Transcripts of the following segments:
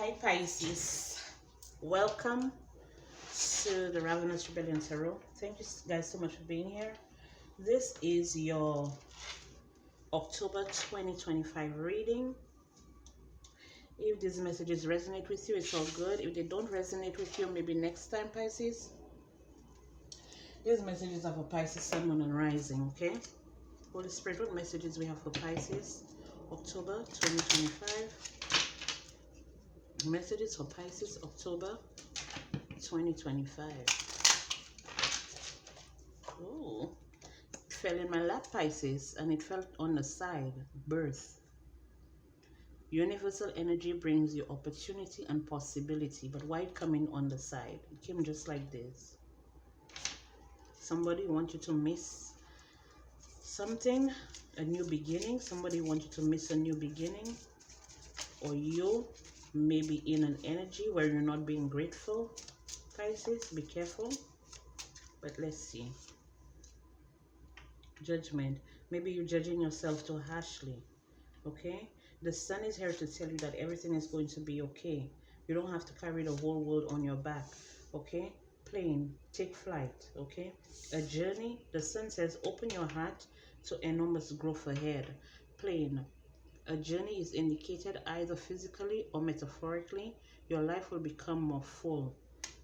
Hi Pisces, welcome to the Ravenous Rebellion Tarot. Thank you guys so much for being here. This is your October 2025 reading. If these messages resonate with you, it's all good. If they don't resonate with you, maybe next time, Pisces. These messages are for Pisces, Sun, Moon, and Rising, okay? Holy Spirit, what messages we have for Pisces? October 2025. Messages for Pisces, October 2025. Oh, it fell in my lap, Pisces, and it fell on the side. Birth. Universal energy brings you opportunity and possibility, but why coming on the side? It came just like this. Somebody wants you to miss something, a new beginning. Somebody wants you to miss a new beginning, or you may be in an energy where you're not being grateful. Pisces, be careful. But let's see. Judgment. Maybe you're judging yourself too harshly. Okay? The sun is here to tell you that everything is going to be okay. You don't have to carry the whole world on your back. Okay? Plane. Take flight. Okay? A journey. The sun says open your heart to enormous growth ahead. Plane. A journey is indicated either physically or metaphorically. Your life will become more full.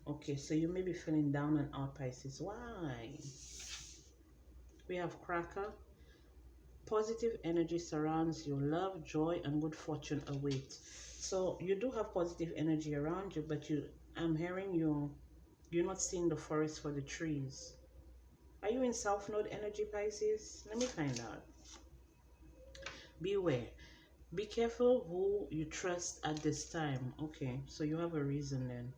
Okay, so you may be feeling down and out, Pisces. Why? We have Cracker. Positive energy surrounds you. Love, joy, and good fortune await. So you do have positive energy around you, but I'm hearing you're not seeing the forest for the trees. Are you in South Node energy, Pisces? Let me find out. Beware. Be careful who you trust at this time. Okay, so you have a reason then.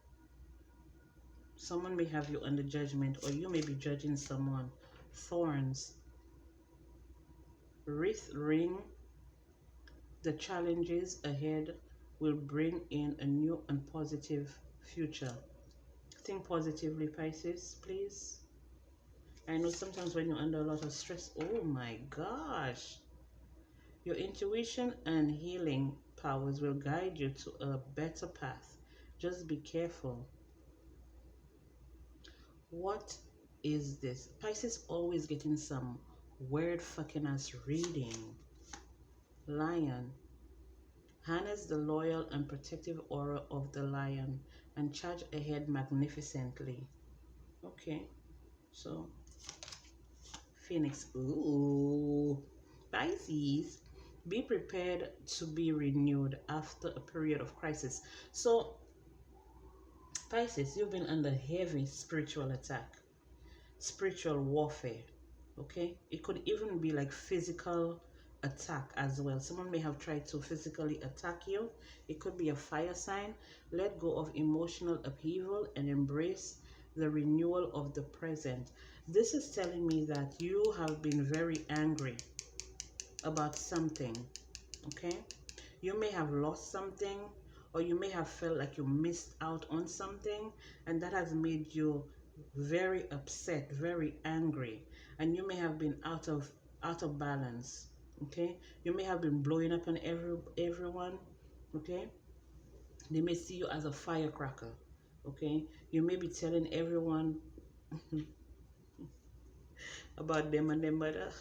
Someone may have you under judgment, or you may be judging someone. Thorns. Wreath ring. The challenges ahead will bring in a new and positive future. Think positively, Pisces, please. I know sometimes when you're under a lot of stress, oh my gosh. Your intuition and healing powers will guide you to a better path. Just be careful. What is this? Pisces always getting some weird fucking ass reading. Lion. Harness the loyal and protective aura of the lion and charge ahead magnificently. Okay, so Phoenix. Ooh, Pisces. Be prepared to be renewed after a period of crisis. So, Pisces, you've been under heavy spiritual attack, spiritual warfare. Okay, it could even be like physical attack as well. Someone may have tried to physically attack you. It could be a fire sign. Let go of emotional upheaval and embrace the renewal of the present. This is telling me that you have been very angry about something. Okay, you may have lost something, or you may have felt like you missed out on something, and that has made you very upset, very angry, and you may have been out of balance. Okay, you may have been blowing up on everyone. Okay, they may see you as a firecracker. Okay, you may be telling everyone about them and their mother.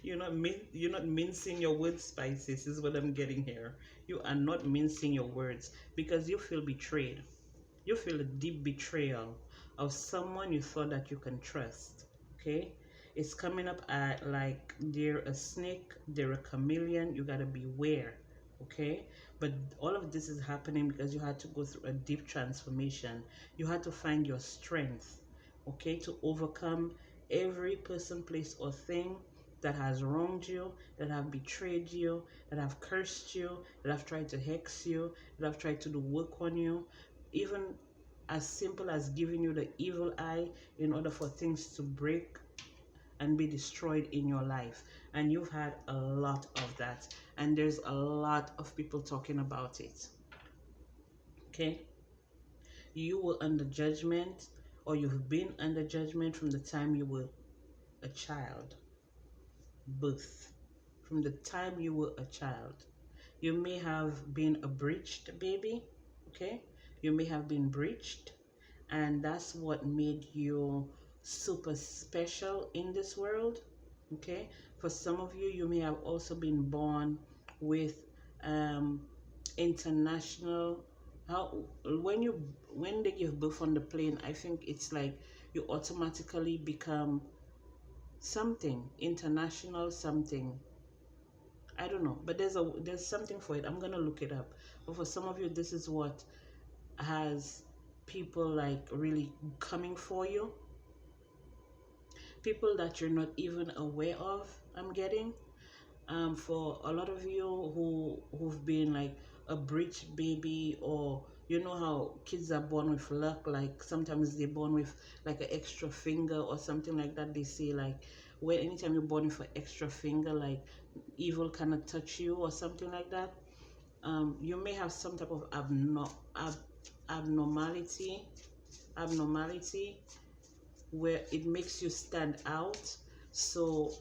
You're not mincing your words, Pisces, is what I'm getting here. You are not mincing your words because you feel betrayed. You feel a deep betrayal of someone you thought that you can trust. Okay, it's coming up at like they're a snake, they're a chameleon. You gotta beware. Okay, but all of this is happening because you had to go through a deep transformation. You had to find your strength, okay, to overcome every person, place, or thing that has wronged you, that have betrayed you, that have cursed you, that have tried to hex you, that have tried to do work on you, even as simple as giving you the evil eye in order for things to break and be destroyed in your life. And you've had a lot of that, and there's a lot of people talking about it. Okay, you were under judgment, or you've been under judgment from the time you were a child. Birth. From the time you were a child, You may have been a breached baby, okay? You may have been breached, and that's what made you super special in this world, okay? For some of you, you may have also been born with um, international, how when they give birth on the plane, I think it's like you automatically become something international, something, I don't know, but there's something for it. I'm gonna look it up. But for some of you, this is what has people like really coming for you, people that you're not even aware of. I'm getting for a lot of you who've been like a breech baby, or you know how kids are born with luck, like sometimes they're born with like an extra finger or something like that. They say like when anytime you're born with an extra finger, like evil cannot touch you or something like that. You may have some type of abnormality abnormality where it makes you stand out. So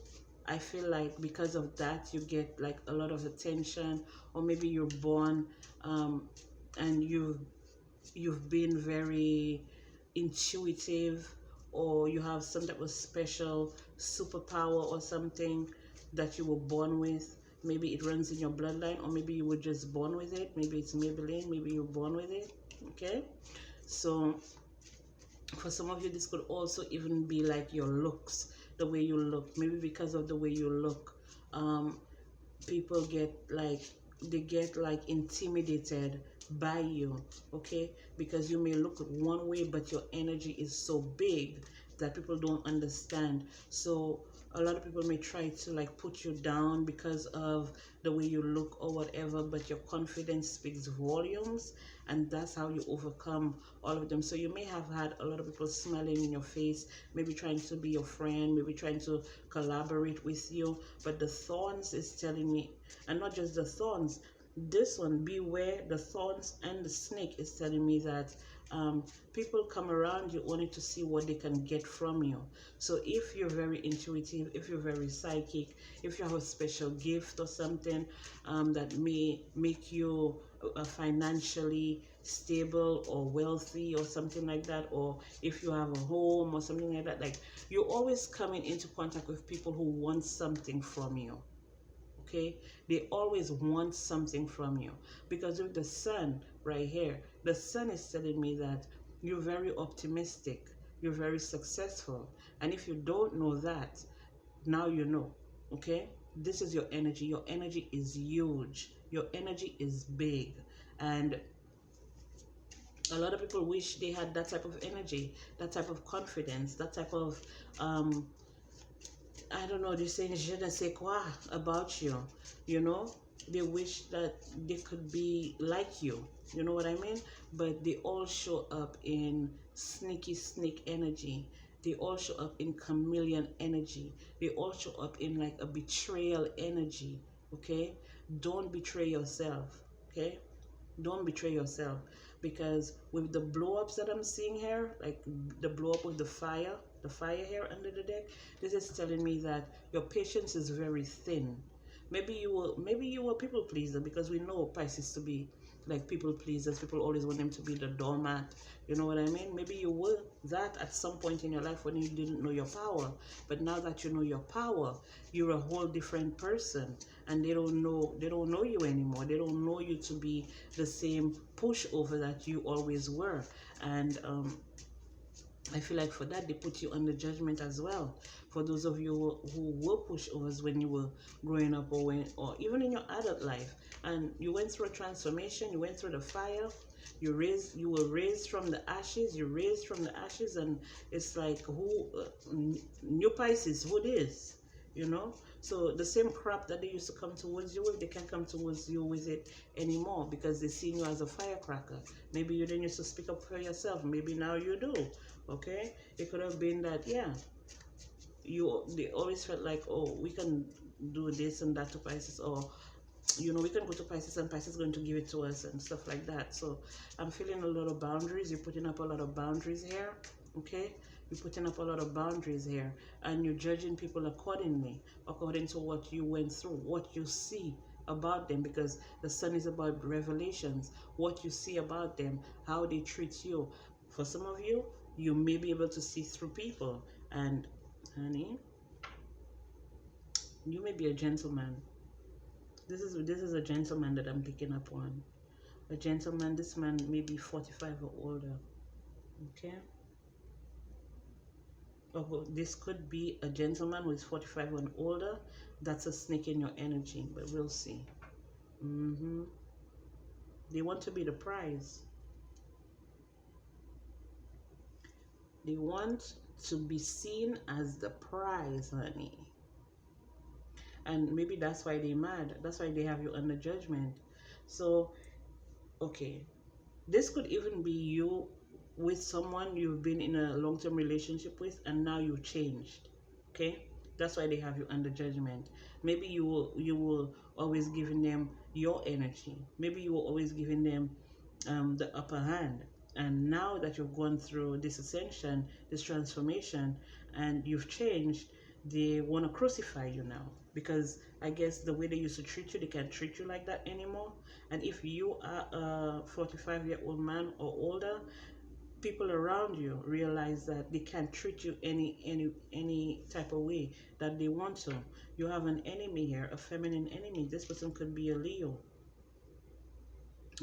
I feel like because of that, you get like a lot of attention, or maybe you're born and you've been very intuitive, or you have some type of special superpower or something that you were born with. Maybe it runs in your bloodline, or maybe you were just born with it. Maybe it's Maybelline, maybe you're born with it. Okay, so for some of you, this could also even be like your looks, the way you look. Maybe because of the way you look, people get like, they get like intimidated by you, okay? Because you may look one way, but your energy is so big that people don't understand. So a lot of people may try to like put you down because of the way you look or whatever, but your confidence speaks volumes, and that's how you overcome all of them. So you may have had a lot of people smiling in your face, maybe trying to be your friend, maybe trying to collaborate with you, but the thorns is telling me, and not just the thorns, this one, beware the thorns and the snake, is telling me that people come around you only to see what they can get from you. So if you're very intuitive, if you're very psychic, if you have a special gift or something that may make you financially stable or wealthy or something like that, or if you have a home or something like that, like you're always coming into contact with people who want something from you, okay? They always want something from you, because with the sun right here, the sun is telling me that you're very optimistic, you're very successful, and if you don't know that, now you know, okay? This is your energy. Your energy is huge, your energy is big, and a lot of people wish they had that type of energy, that type of confidence, that type of I don't know, they're saying je ne sais quoi about you, you know? They wish that they could be like you know what I mean? But they all show up in sneaky snake energy. They all show up in chameleon energy. They all show up in like a betrayal energy, okay? Don't betray yourself, okay? Don't betray yourself, because with the blow ups that I'm seeing here, like the blow up with the fire here under the deck, this is telling me that your patience is very thin. Maybe you were people pleaser, because we know Pisces to be like people pleasers. People always want them to be the doormat. You know what I mean? Maybe you were that at some point in your life when you didn't know your power. But now that you know your power, you're a whole different person, and they don't know you anymore. They don't know you to be the same pushover that you always were. And I feel like for that, they put you under judgment as well. For those of you who were pushovers when you were growing up, or even in your adult life, and you went through a transformation, you went through the fire, you were raised from the ashes, you're raised from the ashes, and it's like, who, new Pisces, who this, you know? So the same crap that they used to come towards you with, they can't come towards you with it anymore, because they see you as a firecracker. Maybe you didn't used to speak up for yourself. Maybe now you do. Okay, it could have been that, yeah, they always felt like, oh, we can do this and that to Pisces, or you know, we can go to Pisces and Pisces is going to give it to us and stuff like that. So I'm feeling a lot of boundaries. You're putting up a lot of boundaries here, okay? You're putting up a lot of boundaries here, and you're judging people accordingly, according to what you went through, what you see about them, because the sun is about revelations, what you see about them, how they treat you. For some of you, you may be able to see through people. And honey, you may be a gentleman. This is a gentleman that I'm picking up on. A gentleman. This man may be 45 or older. Okay. Oh, this could be a gentleman who is 45 and older. That's a snake in your energy, but we'll see. They want to be the prize. They want to be seen as the prize, honey. And maybe that's why they're mad. That's why they have you under judgment. So, okay. This could even be you with someone you've been in a long-term relationship with, and now you changed. Okay, that's why they have you under judgment. Maybe you will always giving them your energy. Maybe you were always giving them the upper hand. And now that you've gone through this ascension, this transformation, and you've changed, they want to crucify you now, because I guess the way they used to treat you, they can't treat you like that anymore. And if you are a 45-year-old man or older, people around you realize that they can't treat you any type of way that they want to. You have an enemy here, a feminine enemy. This person could be a Leo,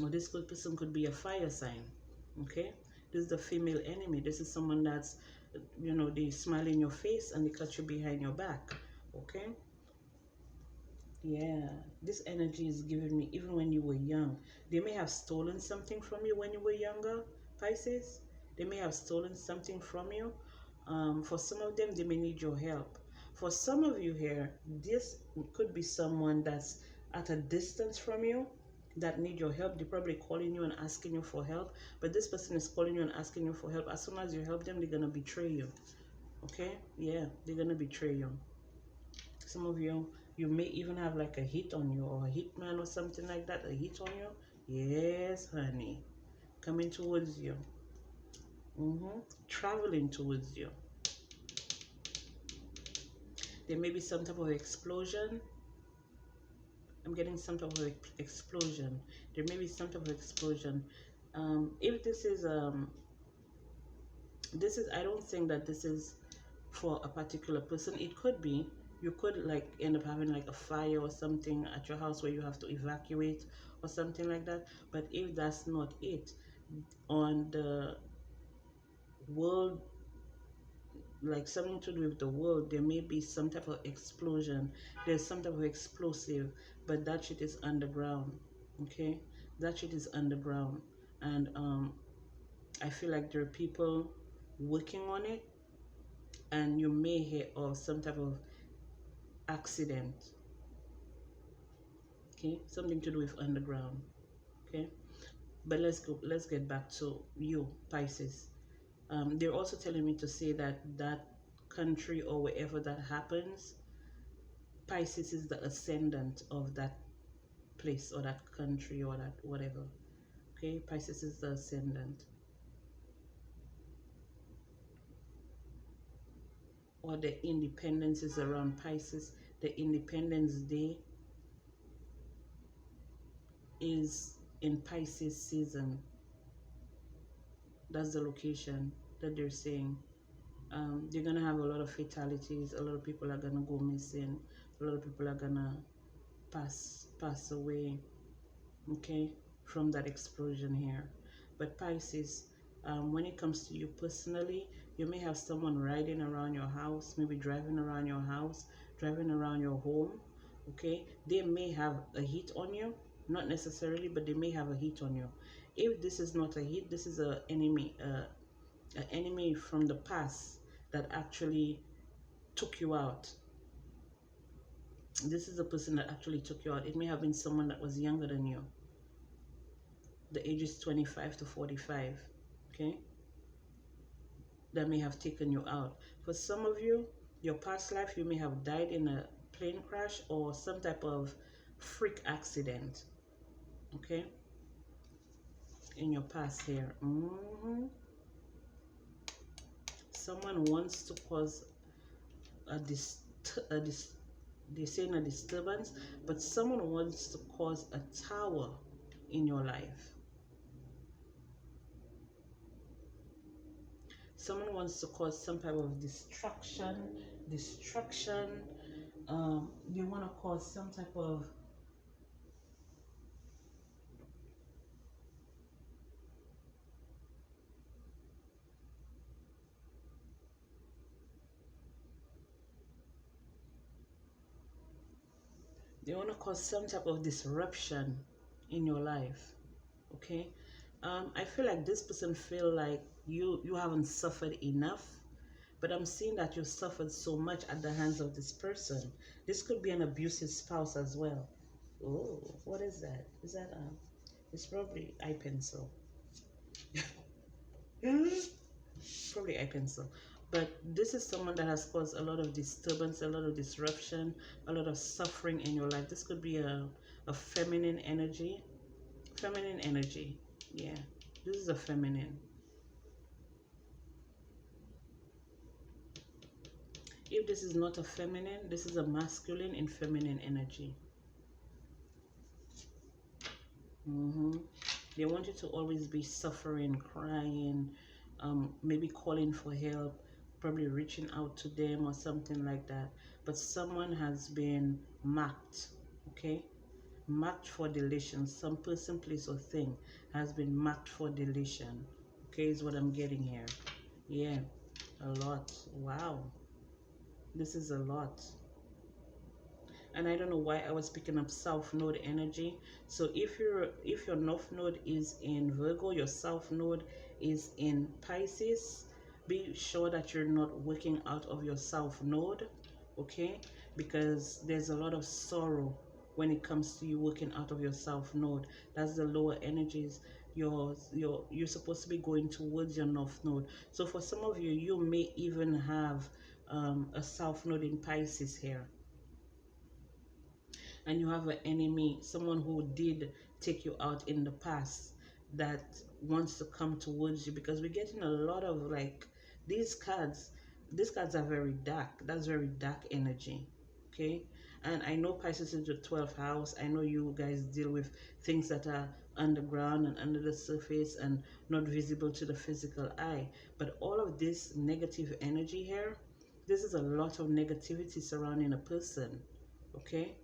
or this person could be a fire sign. Okay, this is the female enemy. This is someone that's, they smile in your face and they cut you behind your back. Okay. Yeah, this energy is giving me, even when you were young, they may have stolen something from you when you were younger, Pisces. They may have stolen something from you. For some of them, they may need your help. For some of you here, this could be someone that's at a distance from you that need your help. They're probably calling you and asking you for help. But this person is calling you and asking you for help. As soon as you help them, they're going to betray you. Okay? Yeah, they're going to betray you. Some of you, you may even have like a hit on you, or a hitman or something like that, a hit on you. Yes, honey. Coming towards you. Traveling towards you. There may be some type of explosion. I'm getting some type of explosion. There may be some type of explosion. If this is, I don't think that this is for a particular person. It could be. You could like end up having like a fire or something at your house where you have to evacuate or something like that. But if that's not it, on the world, like something to do with the world, there may be some type of explosion. There's some type of explosive, but that shit is underground. Okay, that shit is underground. And I feel like there are people working on it, and you may hear of some type of accident. Okay, something to do with underground. Okay, but let's get back to you, Pisces. They're also telling me to say that that country or wherever that happens, Pisces is the ascendant of that place or that country or that whatever. Okay, Pisces is the ascendant. Or the independence is around Pisces. The Independence Day is in Pisces season. That's the location that they're saying. They're gonna have a lot of fatalities. A lot of people are gonna go missing. A lot of people are gonna pass away. Okay, from that explosion here. But Pisces, when it comes to you personally, you may have someone riding around your house, maybe driving around your house, driving around your home. Okay, they may have a hit on you, not necessarily, but they may have a hit on you. If this is not a hit, this is an enemy from the past that actually took you out. This is the person that actually took you out. It may have been someone that was younger than you. The age is 25 to 45. Okay, that may have taken you out. For some of you, your past life, you may have died in a plane crash or some type of freak accident. Okay, in your past here. Someone wants to cause a They're saying a disturbance, but someone wants to cause a tower in your life. Someone wants to cause some type of destruction. They want to cause some type of, disruption in your life. Okay. I feel like this person feel like you haven't suffered enough, but I'm seeing that you suffered so much at the hands of this person. This could be an abusive spouse as well. Oh, what is that? Is that it's probably eye pencil. Probably eye pencil. But this is someone that has caused a lot of disturbance, a lot of disruption, a lot of suffering in your life. This could be a feminine energy. Feminine energy. Yeah. This is a feminine. If this is not a feminine, this is a masculine in feminine energy. They want you to always be suffering, crying, maybe calling for help, probably reaching out to them or something like that. But someone has been marked, okay? Marked for deletion. Some person, place, or thing has been marked for deletion. Okay, is what I'm getting here. Yeah, a lot. Wow. This is a lot. And I don't know why I was picking up south node energy. So if your north node is in Virgo, your south node is in Pisces, be sure that you're not working out of your south node, okay? Because there's a lot of sorrow when it comes to you working out of your south node. That's the lower energies. You're supposed to be going towards your north node. So for some of you, you may even have a south node in Pisces here, and you have an enemy, someone who did take you out in the past, that wants to come towards you, because we're getting a lot of like these cards. These cards are very dark. That's very dark energy. Okay. And I know Pisces is the 12th house. I know you guys deal with things that are underground and under the surface and not visible to the physical eye. But all of this negative energy here, this is a lot of negativity surrounding a person. Okay.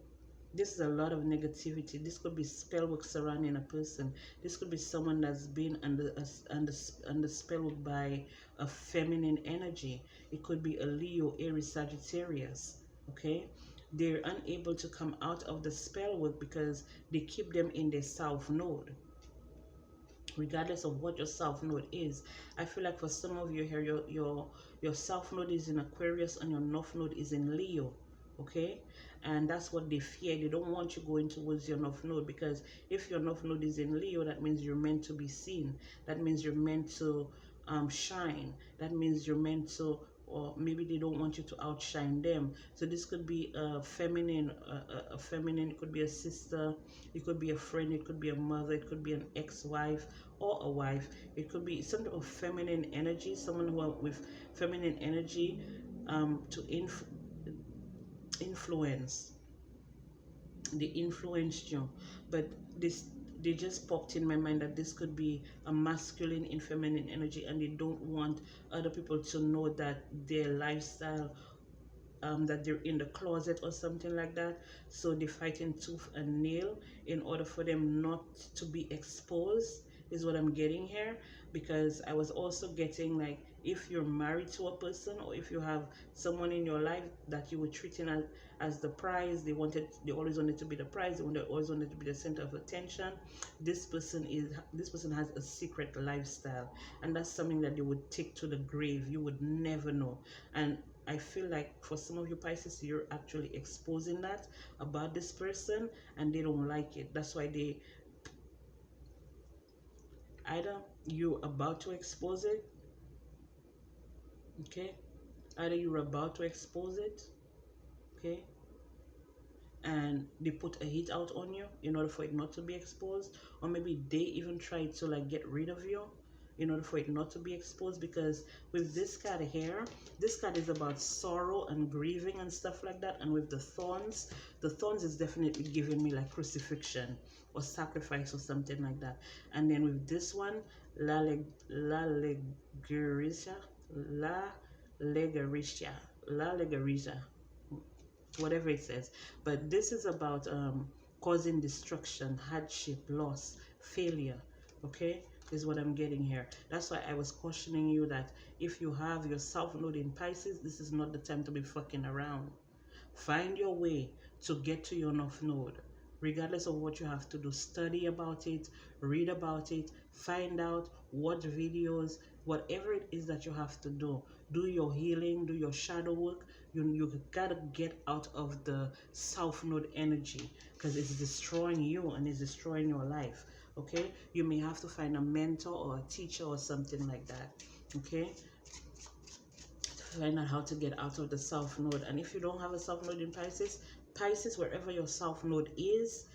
This is a lot of negativity. This could be spell work surrounding a person. This could be someone that's been under spell work by a feminine energy. It could be a Leo, Aries, Sagittarius. Okay, they're unable to come out of the spell work because they keep them in their south node. Regardless of what your south node is, I feel like for some of you here, your south node is in Aquarius and your north node is in Leo. Okay, and that's what they fear. They don't want you going towards your north node, because if your north node is in Leo, that means you're meant to be seen. That means you're meant to shine. That means you're meant to, or maybe they don't want you to outshine them. So this could be a feminine, a feminine. It could be a sister, it could be a friend, it could be a mother, it could be an ex-wife or a wife. It could be some type of feminine energy, someone who are with feminine energy, to influence. They influenced you, but this, they just popped in my mind that this could be a masculine in feminine energy, and they don't want other people to know that their lifestyle, that they're in the closet or something like that. So they're fighting tooth and nail in order for them not to be exposed, is what I'm getting here. Because I was also getting like, if you're married to a person, or if you have someone in your life that you were treating as the prize, they always wanted to be the prize, always wanted to be the center of attention. This person has a secret lifestyle, and that's something that they would take to the grave. You would never know. And I feel like for some of you Pisces, you're actually exposing that about this person, and they don't like it. That's why they, either you're about to expose it, okay? Either you're about to expose it, okay? And they put a hit out on you in order for it not to be exposed, or maybe they even try to like get rid of you. in order for it not to be exposed. Because with this card here, this card is about sorrow and grieving and stuff like that. And with the thorns is definitely giving me like crucifixion or sacrifice or something like that. And then with this one, la legarisha, la legarisha, la legarisha, whatever it says. But this is about causing destruction, hardship, loss, failure. Okay, is what I'm getting here. That's why I was cautioning you that if you have your South Node in Pisces, this is not the time to be fucking around. Find your way to get to your North Node. Regardless of what you have to do, study about it, read about it, find out, watch videos, whatever it is that you have to do. Do your healing, do your shadow work. You gotta get out of the South Node energy, because it's destroying you and it's destroying your life. Okay, you may have to find a mentor or a teacher or something like that. Okay, find out how to get out of the South Node. And if you don't have a South Node in Pisces, wherever your South Node is,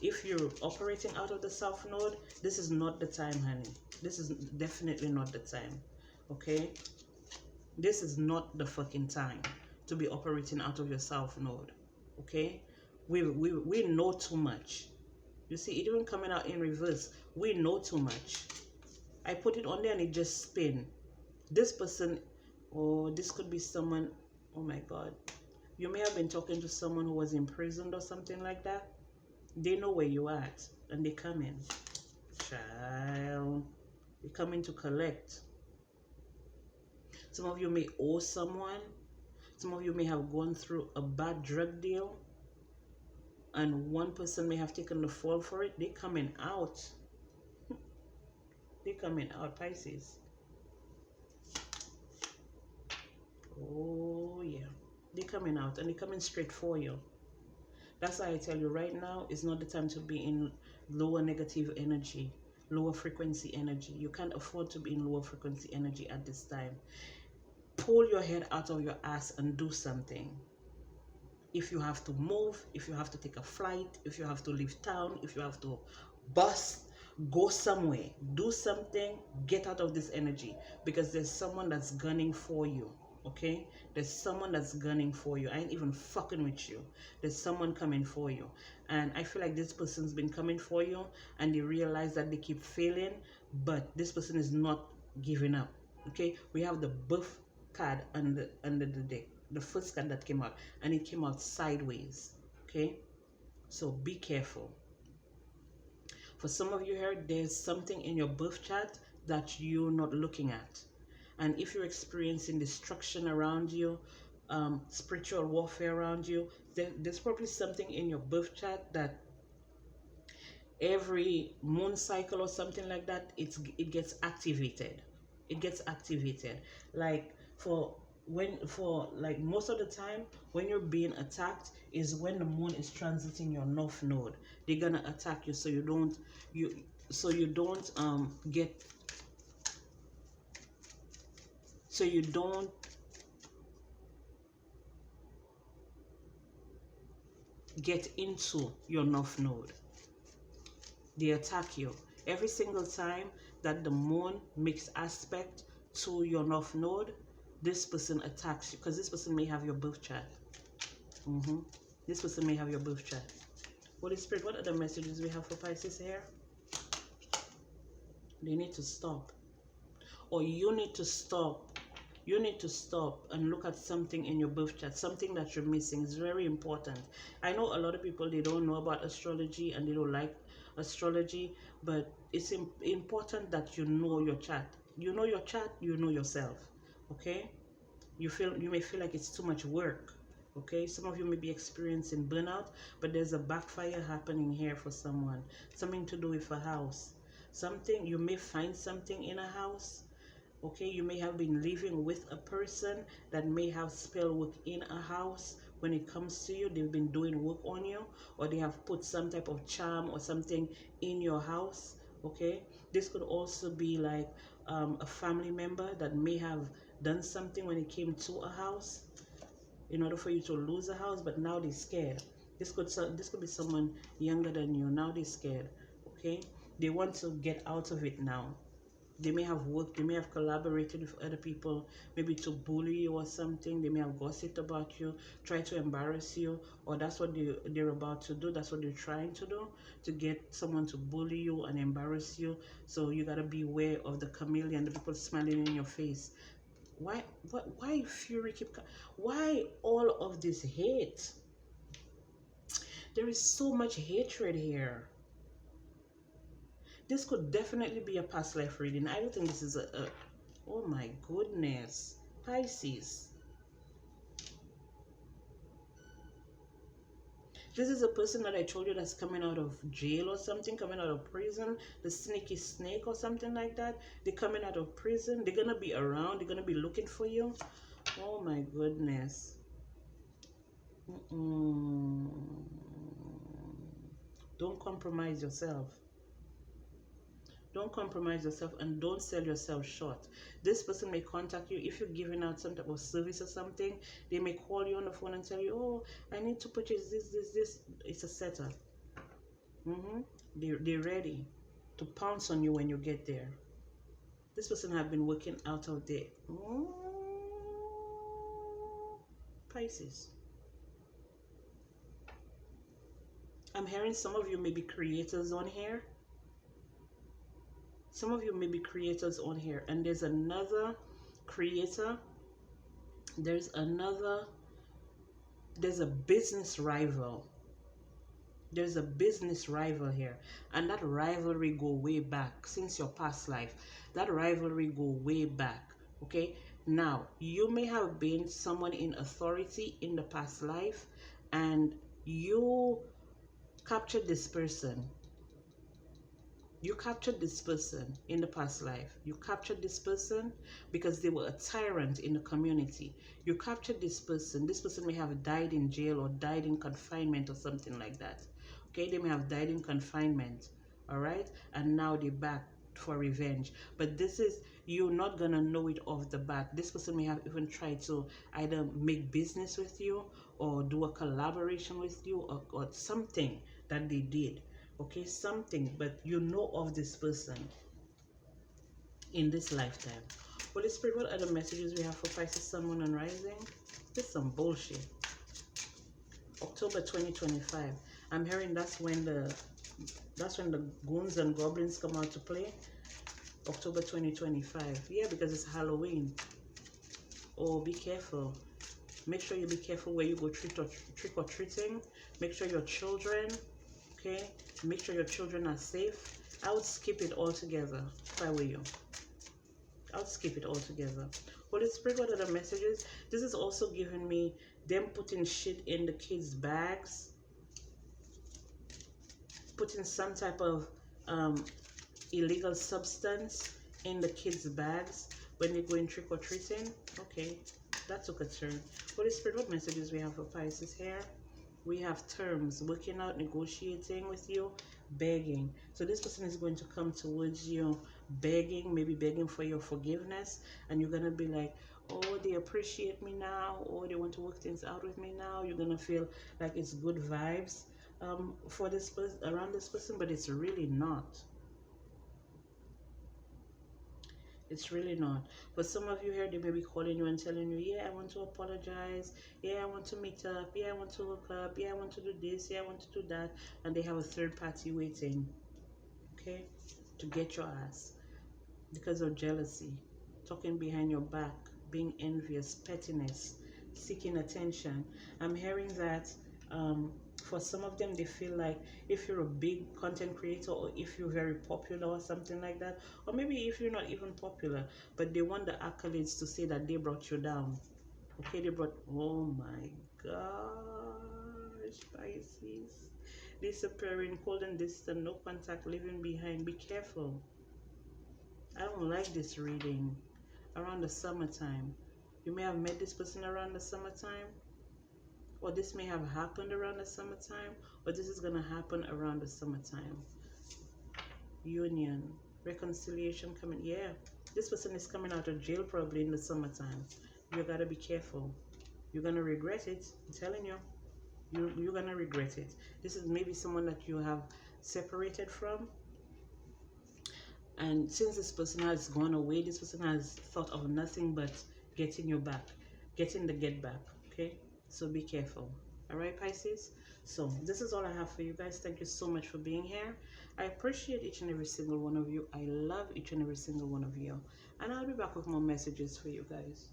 if you're operating out of the South Node, this is not the time, honey. This is definitely not the time. Okay, this is not the fucking time to be operating out of your South Node. Okay, we know too much. You see it even coming out in reverse. We know too much. I put it on there and it just spin. This person, or this could be someone, oh my God, you may have been talking to someone who was imprisoned or something like that. They know where you at and they come in. Child, they come in to collect. Some of you may owe someone. Some of you may have gone through a bad drug deal, and one person may have taken the fall for it. They coming out. They coming out, Pisces. Oh yeah, they coming out and they coming straight for you. That's why I tell you right now is not the time to be in lower negative energy, lower frequency energy. You can't afford to be in lower frequency energy at this time. Pull your head out of your ass and do something. If you have to move, if you have to take a flight, if you have to leave town, if you have to bus, go somewhere, do something, get out of this energy, because there's someone that's gunning for you. Okay, there's someone that's gunning for you. I ain't even fucking with you. There's someone coming for you, and I feel like this person's been coming for you, and they realize that they keep failing, but this person is not giving up. Okay, we have the buff card under the deck, the first card that came out, and it came out sideways. Okay, so be careful. For some of you here, there's something in your birth chart that you're not looking at. And if you're experiencing destruction around you, spiritual warfare around you, there's probably something in your birth chart that every moon cycle or something like that, it gets activated. It gets activated. Like for most of the time when you're being attacked is when the moon is transiting your North Node. They're gonna attack you so you don't get into your North Node. They attack you every single time that the moon makes aspect to your North Node. This person attacks you because this person may have your birth chart. This person may have your birth chart. Holy Spirit, what are the messages we have for Pisces here? They need to stop, or you need to stop. You need to stop and look at something in your birth chart, something that you're missing. It's very important. I know a lot of people, they don't know about astrology and they don't like astrology, but it's important that you know your chart. You know your chart, you know yourself. Okay, you may feel like it's too much work. Okay, some of you may be experiencing burnout, but there's a backfire happening here for someone. Something to do with a house. Something, you may find something in a house. Okay, you may have been living with a person that may have spell work in a house. When it comes to you, they've been doing work on you, or they have put some type of charm or something in your house. Okay, this could also be like a family member that may have done something when it came to a house in order for you to lose a house, but now they're scared. This could be someone younger than you. Now they're scared. Okay, they want to get out of it now. They may have worked, they may have collaborated with other people, maybe to bully you or something. They may have gossiped about you, try to embarrass you, or that's what they're about to do. That's what they're trying to do, to get someone to bully you and embarrass you. So you gotta beware of the chameleon, the people smiling in your face. Why fury why all of this hate? There is so much hatred here. This could definitely be a past life reading. I don't think this is a oh my goodness. Pisces. This is a person that I told you that's coming out of jail or something, coming out of prison, the sneaky snake or something like that. They're coming out of prison. They're going to be around. They're going to be looking for you. Oh my goodness. Don't compromise yourself. Don't compromise yourself and don't sell yourself short. This person may contact you if you're giving out some type of service or something. They may call you on the phone and tell you, oh, I need to purchase this. It's a setup. They're ready to pounce on you when you get there. This person have been working out of there. Pisces. I'm hearing some of you may be creators on here. Some of you may be creators on here, and there's another creator. There's a business rival. There's a business rival here, and that rivalry go way back since your past life. That rivalry go way back. Okay, now you may have been someone in authority in the past life, and you captured this person. You captured this person in the past life. You captured this person because they were a tyrant in the community. You captured this person. This person may have died in jail or died in confinement or something like that. Okay, they may have died in confinement. All right, and now they're back for revenge. But this is, you're not gonna know it off the bat. This person may have even tried to either make business with you or do a collaboration with you, or something that they did. Okay, something, but you know of this person in this lifetime. Holy Spirit, what other messages we have for Pisces, Sun, Moon, and Rising? This is some bullshit. October 2025. I'm hearing that's when the goons and goblins come out to play. October 2025. Yeah, because it's Halloween. Oh, be careful. Make sure you be careful where you go trick or treating. Make sure your children, okay, make sure your children are safe. I would skip it altogether if I were you. I would skip it altogether. Holy Spirit, what are the messages? This is also giving me them putting shit in the kids' bags, putting some type of illegal substance in the kids' bags when they're going trick or treating. Okay, that took a turn. Holy Spirit, what messages we have for Pisces here? We have terms, working out, negotiating with you, begging. So this person is going to come towards you begging, maybe begging for your forgiveness, and you're going to be like, oh, they appreciate me now, or they want to work things out with me now. You're going to feel like it's good vibes for this person, around this person, but it's really not. It's really not. But some of you here, they may be calling you and telling you, yeah, I want to apologize. Yeah, I want to meet up. Yeah, I want to hook up. Yeah, I want to do this. Yeah, I want to do that. And they have a third party waiting, okay, to get your ass because of jealousy, talking behind your back, being envious, pettiness, seeking attention. I'm hearing that for some of them, they feel like if you're a big content creator, or if you're very popular or something like that, or maybe if you're not even popular, but they want the accolades to say that they brought you down. Okay, they brought, oh my gosh, Pisces. Disappearing, cold and distant, no contact, leaving behind. Be careful. I don't like this reading around the summertime. You may have met this person around the summertime, or this may have happened around the summertime, or this is going to happen around the summertime. Union, reconciliation coming. Yeah, this person is coming out of jail probably in the summertime. You got to be careful. You're going to regret it. I'm telling you. You're going to regret it. This is maybe someone that you have separated from, And since this person has gone away, this person has thought of nothing but getting you back, getting the get back. Okay, so be careful. All right, Pisces. So this is all I have for you guys. Thank you so much for being here. I appreciate each and every single one of you. I love each and every single one of you. And I'll be back with more messages for you guys.